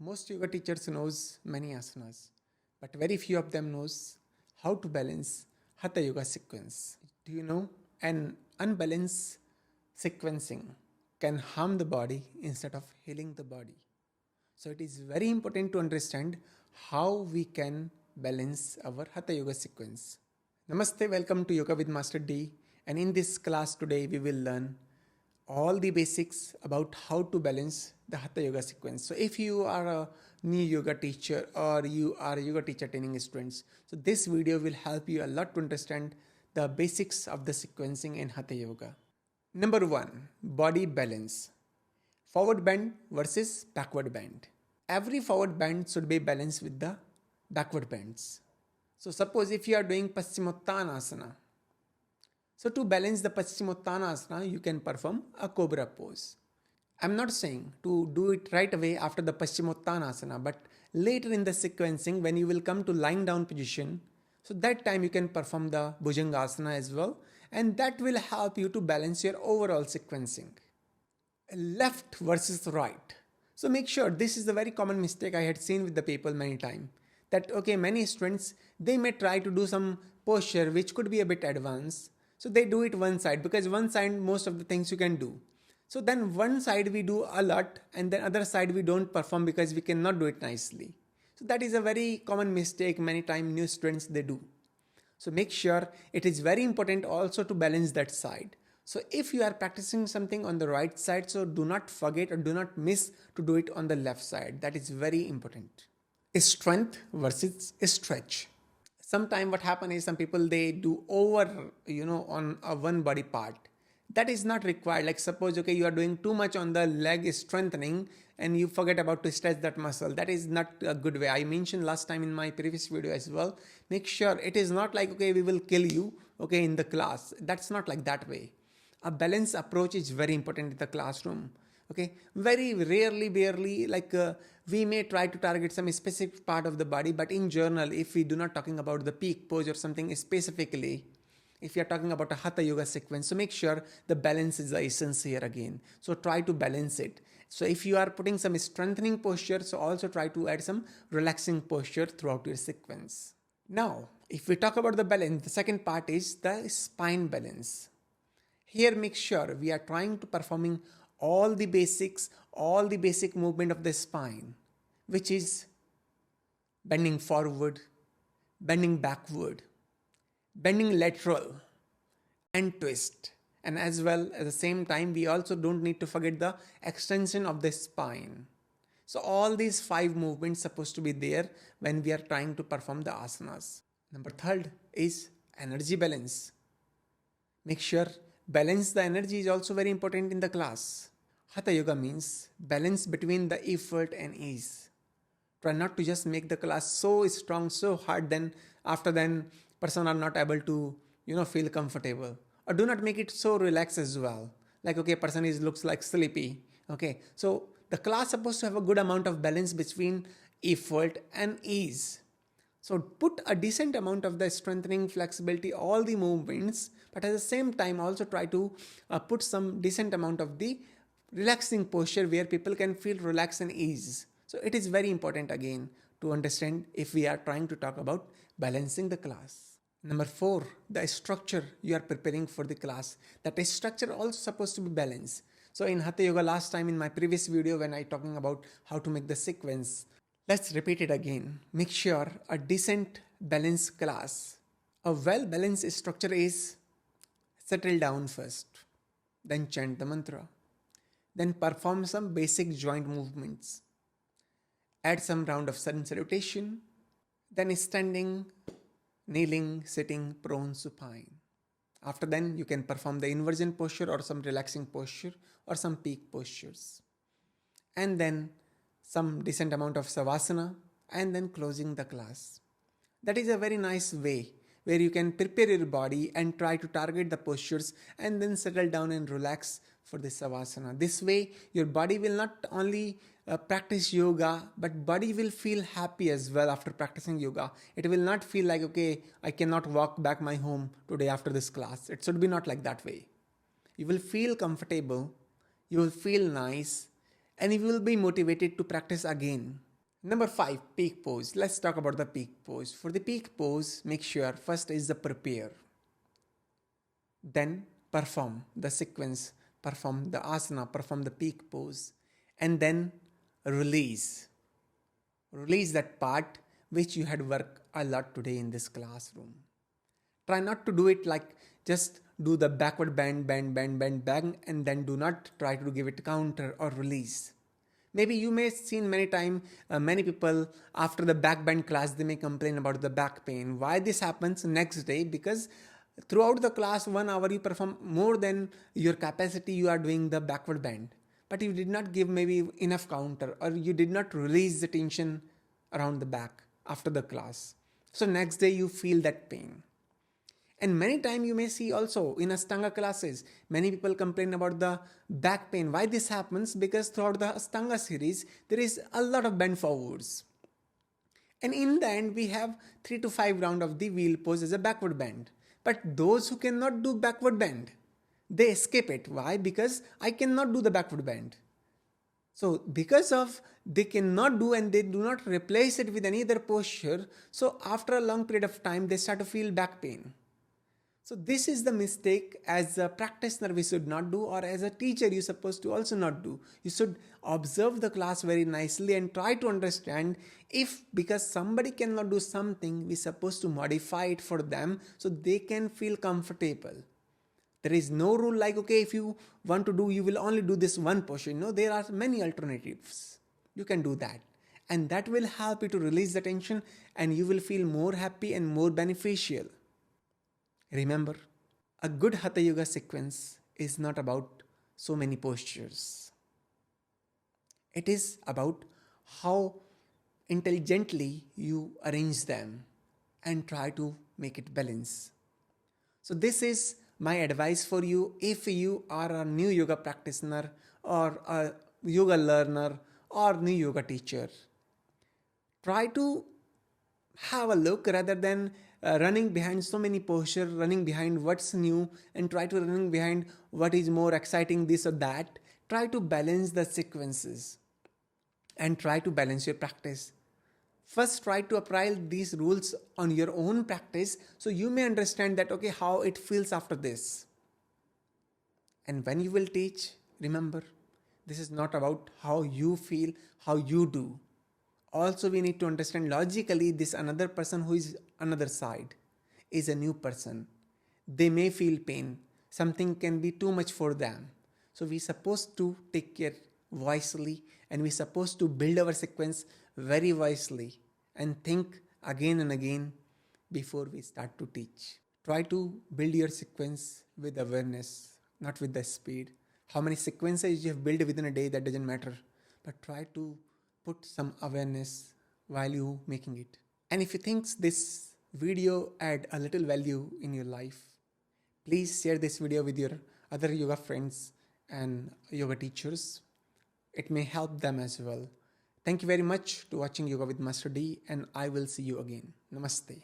Most yoga teachers knows many asanas, but very few of them knows how to balance Hatha Yoga sequence. Do you know an unbalanced sequencing can harm the body instead of healing the body? So it is very important to understand how we can balance our Hatha Yoga sequence. Namaste, welcome to Yoga with Master D. And in this class today, we will learn all the basics about how to balance the Hatha Yoga sequence. So if you are a new yoga teacher or you are a yoga teacher training students, so this video will help you a lot to understand the basics of the sequencing in Hatha Yoga. Number one, body balance. Forward bend versus backward bend. Every forward bend should be balanced with the backward bends. So suppose if you are doing Paschimottanasana, so to balance the Paschimottanasana, you can perform a cobra pose. I'm not saying to do it right away after the Paschimottanasana, but later in the sequencing when you will come to lying down position, so that time you can perform the Bhujangasana as well, and that will help you to balance your overall sequencing. Left versus right. So make sure, this is a very common mistake I had seen with the people many times, that okay, many students, they may try to do some posture which could be a bit advanced. So they do it one side, because one side most of the things you can do. So then one side we do a lot and then other side we don't perform because we cannot do it nicely. So that is a very common mistake many times new students they do. So make sure it is very important also to balance that side. So if you are practicing something on the right side, so do not forget or do not miss to do it on the left side. That is very important. Strength versus stretch. Sometimes what happens is some people they do over on a one body part. That is not required. Like suppose okay, you are doing too much on the leg strengthening and you forget about to stretch that muscle. That is not a good way. I mentioned last time in my previous video as well. Make sure it is not like okay, we will kill you okay in the class. That's not like that way. A balanced approach is very important in the classroom. Okay, very rarely, barely, like we may try to target some specific part of the body, but in general, if we do not talking about the peak pose or something specifically, if you are talking about a Hatha Yoga sequence, so make sure the balance is the essence here again. So try to balance it. So if you are putting some strengthening posture, so also try to add some relaxing posture throughout your sequence. Now, if we talk about the balance, the second part is the spine balance. Here make sure we are trying to performing all the basic movement of the spine, which is bending forward, bending backward, bending lateral and twist. And as well at the same time, we also don't need to forget the extension of the spine. So all these 5 movements supposed to be there when we are trying to perform the asanas. Number third is energy balance. Make sure balance the energy is also very important in the class. Hatha Yoga means balance between the effort and ease. Try not to just make the class so strong, so hard, then after then person are not able to feel comfortable. Or do not make it so relaxed as well. Like okay, person looks like sleepy. Okay, so the class supposed to have a good amount of balance between effort and ease. So put a decent amount of the strengthening, flexibility, all the movements, but at the same time also try to put some decent amount of the relaxing posture where people can feel relaxed and ease. So it is very important again to understand if we are trying to talk about balancing the class. Number 4, the structure you are preparing for the class. That structure also supposed to be balanced. So in Hatha Yoga last time in my previous video when I talking about how to make the sequence, let's repeat it again. Make sure a decent balanced class. A well-balanced structure is settle down first, then chant the mantra, then perform some basic joint movements, add some round of sun salutation, then standing, kneeling, sitting, prone, supine. After then you can perform the inversion posture or some relaxing posture or some peak postures. And then some decent amount of savasana and then closing the class. That is a very nice way where you can prepare your body and try to target the postures and then settle down and relax for the savasana. This way your body will not only practice yoga, but body will feel happy as well after practicing yoga. It will not feel like okay, I cannot walk back my home today after this class. It should be not like that way. You will feel comfortable, you will feel nice, and you will be motivated to practice again. Number 5, peak pose. Let's talk about the peak pose. For the peak pose, make sure first is the prepare. Then perform the sequence, perform the asana, perform the peak pose, and then release. Release that part which you had worked a lot today in this classroom. Try not to do it like just do the backward bend, bend, and then do not try to give it counter or release. Maybe you may have seen many people after the back bend class, they may complain about the back pain. Why this happens next day? Because throughout the class 1 hour you perform more than your capacity, you are doing the backward bend. But you did not give maybe enough counter, or you did not release the tension around the back after the class. So next day you feel that pain. And many times you may see also in Ashtanga classes, many people complain about the back pain. Why this happens? Because throughout the Ashtanga series, there is a lot of bend forwards. And in the end, we have 3 to 5 rounds of the wheel pose as a backward bend. But those who cannot do backward bend, they escape it. Why? Because I cannot do the backward bend. So because of they cannot do and they do not replace it with any other posture, so after a long period of time, they start to feel back pain. So this is the mistake as a practitioner we should not do, or as a teacher you're supposed to also not do. You should observe the class very nicely and try to understand if because somebody cannot do something, we're supposed to modify it for them so they can feel comfortable. There is no rule like, okay, if you want to do, you will only do this one portion. No, there are many alternatives. You can do that. And that will help you to release the tension and you will feel more happy and more beneficial. Remember, a good Hatha Yoga sequence is not about so many postures. It is about how intelligently you arrange them and try to make it balance. So this is my advice for you if you are a new yoga practitioner or a yoga learner or new yoga teacher. Try to have a look rather than running behind so many postures, running behind what's new and try to running behind what is more exciting, this or that. Try to balance the sequences and try to balance your practice. First, try to apply these rules on your own practice so you may understand that, okay, how it feels after this. And when you will teach, remember, this is not about how you feel, how you do. Also, we need to understand logically this another person who is another side is a new person. They may feel pain. Something can be too much for them. So we're supposed to take care wisely and we're supposed to build our sequence very wisely and think again and again before we start to teach. Try to build your sequence with awareness, not with the speed. How many sequences you have built within a day, that doesn't matter. But try to put some awareness while you making it. And if you think this video add a little value in your life, please share this video with your other yoga friends and yoga teachers. It may help them as well. Thank you very much to watching Yoga with Master D, and I will see you again. Namaste.